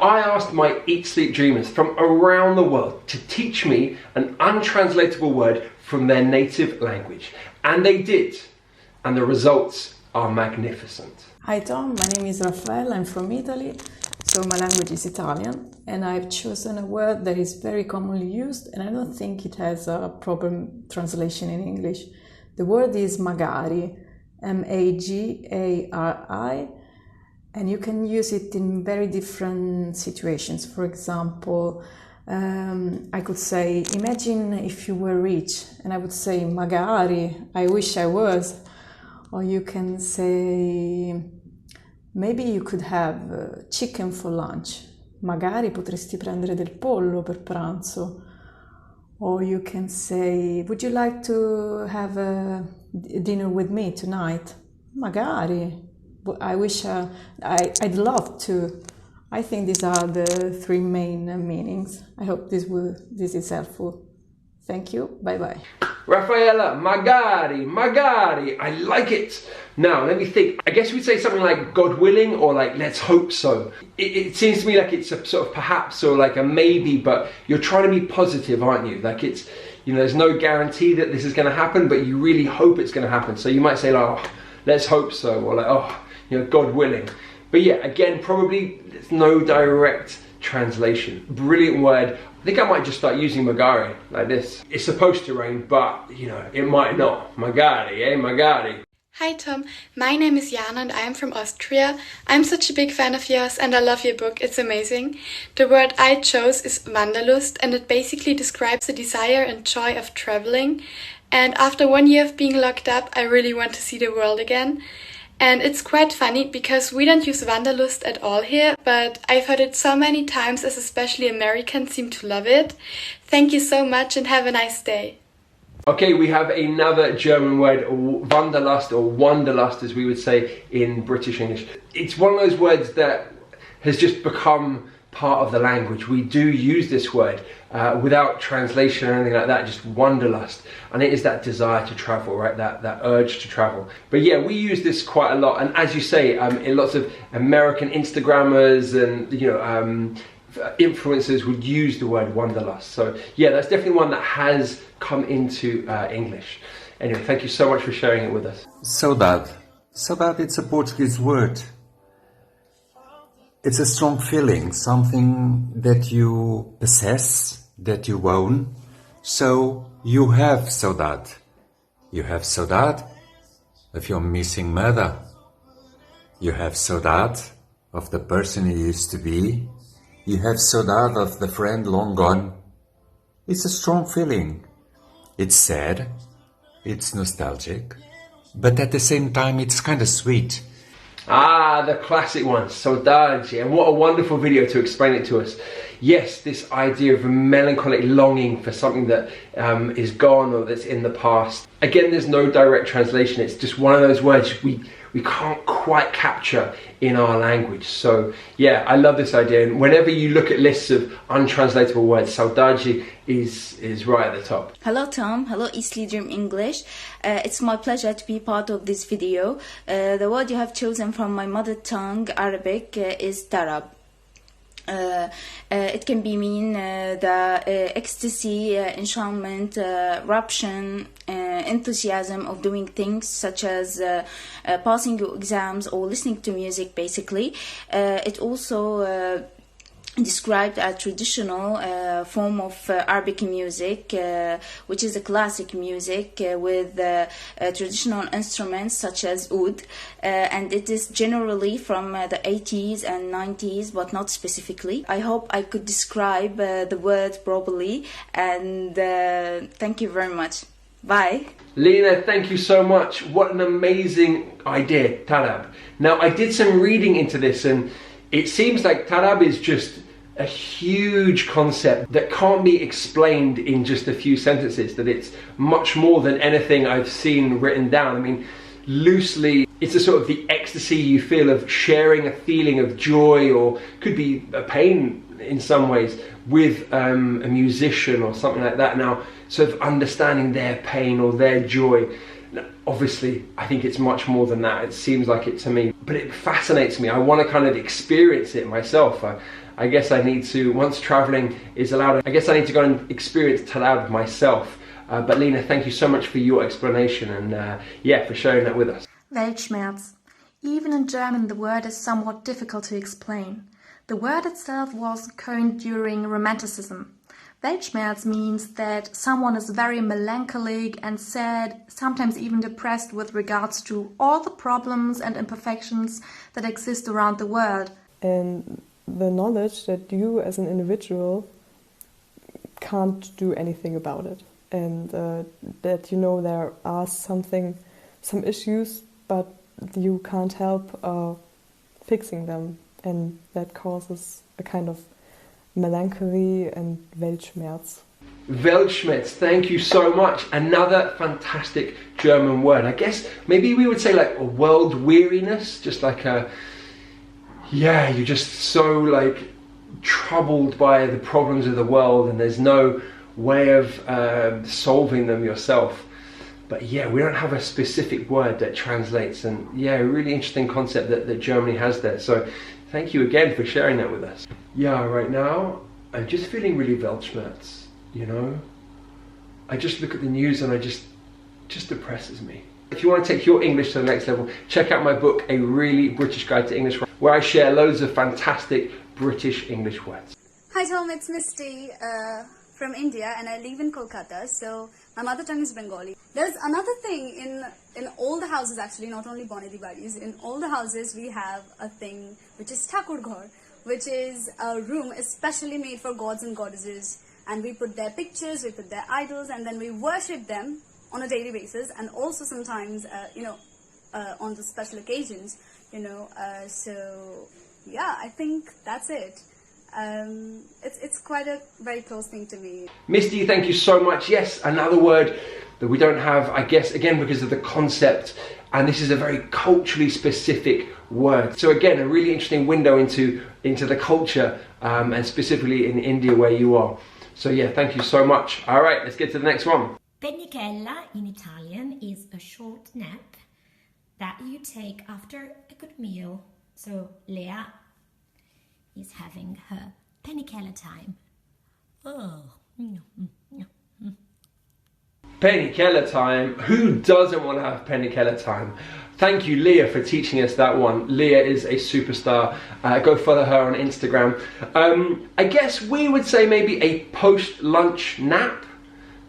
I asked my Eat Sleep Dreamers from around the world to teach me an untranslatable word from their native language. And they did. And the results are magnificent. Hi Tom, my name is Raffaella, I'm from Italy, so my language is Italian, and I've chosen a word that is very commonly used and I don't think it has a proper translation in English. The word is magari, M-A-G-A-R-I, and you can use it in very different situations. For example, I could say, imagine if you were rich, and I would say, magari, I wish I was. Or you can say, maybe you could have chicken for lunch. Magari potresti prendere del pollo per pranzo. Or you can say, would you like to have a dinner with me tonight? Magari. I wish, I'd love to. I think these are the three main meanings. I hope this is helpful. Thank you. Bye bye. Raffaella, magari, magari. I like it. Now, let me think. I guess we'd say something like God willing or like let's hope so. It seems to me like it's a sort of perhaps or like a maybe, but you're trying to be positive, aren't you? Like it's, you know, there's no guarantee that this is going to happen, but you really hope it's going to happen. So you might say like, oh, let's hope so, or like, oh, you know, God willing. But yeah, again, probably there's no direct translation. Brilliant word. I think I might just start using magari like this. It's supposed to rain, but you know, it might not. Magari, eh? Magari. Hi Tom, my name is Jana and I am from Austria. I'm such a big fan of yours and I love your book, it's amazing. The word I chose is Wanderlust and it basically describes the desire and joy of traveling. And after 1 year of being locked up, I really want to see the world again. And it's quite funny because we don't use Wanderlust at all here, but I've heard it so many times as especially Americans seem to love it. Thank you so much and have a nice day. Okay, we have another German word, Wanderlust or Wanderlust as we would say in British English. It's one of those words that has just become part of the language. We do use this word without translation or anything like that, just wanderlust. And it is that desire to travel, right? That urge to travel. But yeah, we use this quite a lot. And as you say, lots of American Instagrammers and, you know, influencers would use the word wanderlust. So yeah, that's definitely one that has come into English. Anyway, thank you so much for sharing it with us. Saudade. Saudade, it's a Portuguese word. It's a strong feeling, something that you possess, that you own. So you have saudade. You have saudade of your missing mother. You have saudade of the person you used to be. You have saudade of the friend long gone. It's a strong feeling. It's sad, it's nostalgic, but at the same time it's kind of sweet. Ah, the classic one, saudade, and what a wonderful video to explain it to us. Yes, this idea of a melancholic longing for something that is gone or that's in the past. Again, there's no direct translation, it's just one of those words we can't quite capture in our language. So yeah, I love this idea, and whenever you look at lists of untranslatable words, saudade is right at the top. Hello Tom, hello Eat Sleep Dream English. It's my pleasure to be part of this video. The word you have chosen from my mother tongue, Arabic, is tarab. It can be mean the ecstasy, enchantment, rapture, enthusiasm of doing things such as passing your exams or listening to music basically. It also described a traditional form of Arabic music, which is a classic music with traditional instruments such as oud, and it is generally from the 80s and 90s, but not specifically. I hope I could describe the word properly, and thank you very much. Bye. Lina, thank you so much. What an amazing idea, tarab. Now, I did some reading into this, and it seems like tarab is just a huge concept that can't be explained in just a few sentences, that it's much more than anything I've seen written down. I mean, loosely, it's a sort of the ecstasy you feel of sharing a feeling of joy, or could be a pain in some ways, with a musician or something like that. Now, sort of understanding their pain or their joy. Obviously, I think it's much more than that. It seems like it to me, but it fascinates me. I want to kind of experience it myself. I guess I need to, once traveling is allowed, I guess I need to go and experience Talab myself. But Lina, thank you so much for your explanation and yeah, for sharing that with us. Weltschmerz. Even in German, the word is somewhat difficult to explain. The word itself was coined during Romanticism. Weltschmerz means that someone is very melancholic and sad, sometimes even depressed with regards to all the problems and imperfections that exist around the world. And the knowledge that you as an individual can't do anything about it. And that you know there are some issues, but you can't help fixing them, and that causes a kind of melancholy and Weltschmerz. Weltschmerz, thank you so much. Another fantastic German word. I guess maybe we would say like a world weariness, just like a, yeah, you're just so like troubled by the problems of the world and there's no way of solving them yourself. But yeah, we don't have a specific word that translates, and yeah, a really interesting concept that Germany has there. So thank you again for sharing that with us. Yeah, right now, I'm just feeling really Weltschmerz, you know? I just look at the news and it just depresses me. If you want to take your English to the next level, check out my book, A Really British Guide to English, where I share loads of fantastic British English words. Hi Tom, it's Misty from India and I live in Kolkata, so my mother tongue is Bengali. There's another thing in all the houses, actually, not only Bonedi Badis, in all the houses we have a thing which is Thakur Ghar, which is a room especially made for gods and goddesses, and we put their pictures, we put their idols, and then we worship them on a daily basis, and also sometimes on the special occasions, so yeah, I think that's it. It's quite a very close thing to me. Misty, thank you so much. Yes, another word that we don't have, I guess, again, because of the concept, and this is a very culturally specific word. So again, a really interesting window into the culture, and specifically in India where you are. So yeah, thank you so much. All right, let's get to the next one. Pennichella in Italian is a short nap that you take after a good meal. So Lea is having her pennichella time. Oh. Pennichella time. Who doesn't want to have pennichella time? Thank you, Leah, for teaching us that one. Leah is a superstar. Go follow her on Instagram. I guess we would say maybe a post-lunch nap.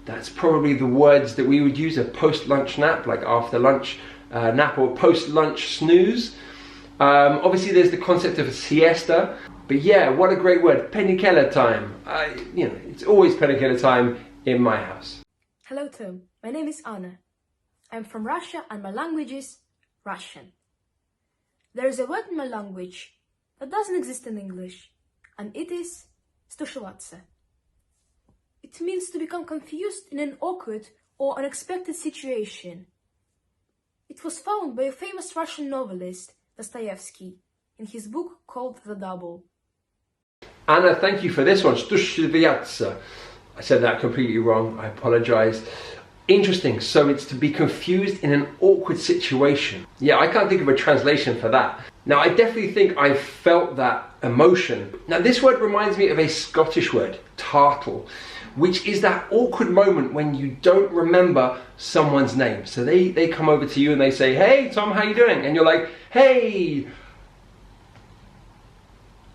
That's probably the words that we would use, a post-lunch nap, like after lunch nap, or post-lunch snooze. Obviously there's the concept of a siesta, but yeah, what a great word, pennichella time. It's always pennichella time in my house. Hello Tom, my name is Anna. I'm from Russia and my language is Russian. There is a word in my language that doesn't exist in English, and it is stушеваться. It means to become confused in an awkward or unexpected situation. It was found by a famous Russian novelist, Dostoevsky, in his book called The Double. Anna, thank you for this one, stушеваться. I said that completely wrong, I apologise. Interesting, so it's to be confused in an awkward situation. Yeah, I can't think of a translation for that. Now, I definitely think I felt that emotion. Now, this word reminds me of a Scottish word, tartle, which is that awkward moment when you don't remember someone's name. So they come over to you and they say, "Hey, Tom, how you doing?" And you're like, "Hey."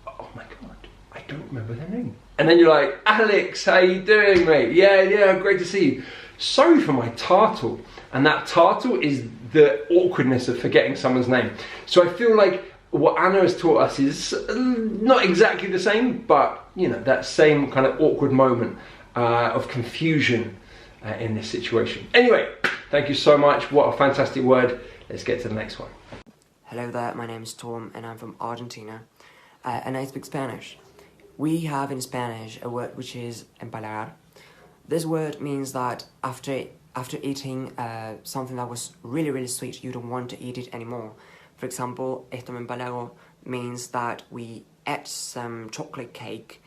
Oh my God, I don't remember their name. And then you're like, "Alex, how you doing, mate? Yeah, great to see you. Sorry for my tartle." And that tartle is the awkwardness of forgetting someone's name. So I feel like what Anna has taught us is not exactly the same, but that same kind of awkward moment of confusion in this situation. Anyway, thank you so much. What a fantastic word. Let's get to the next one. Hello there, my name is Tom and I'm from Argentina, and I speak Spanish. We have in Spanish a word which is empalagar. This word means that after eating something that was really, really sweet, you don't want to eat it anymore. For example, esto me empalago means that we ate some chocolate cake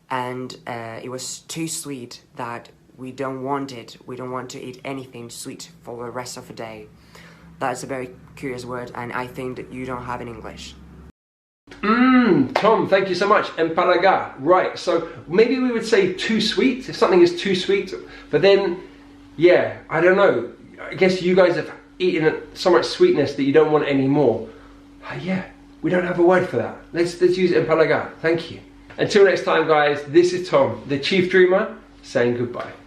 and it was too sweet that we don't want it. We don't want to eat anything sweet for the rest of the day. That's a very curious word, and I think that you don't have in English. Tom, thank you so much. Empalagar, right, so maybe we would say too sweet, if something is too sweet, but then, yeah, I don't know, I guess you guys have eaten so much sweetness that you don't want any more. Yeah, we don't have a word for that. Let's use empalagar, thank you. Until next time guys, this is Tom, the Chief Dreamer, saying goodbye.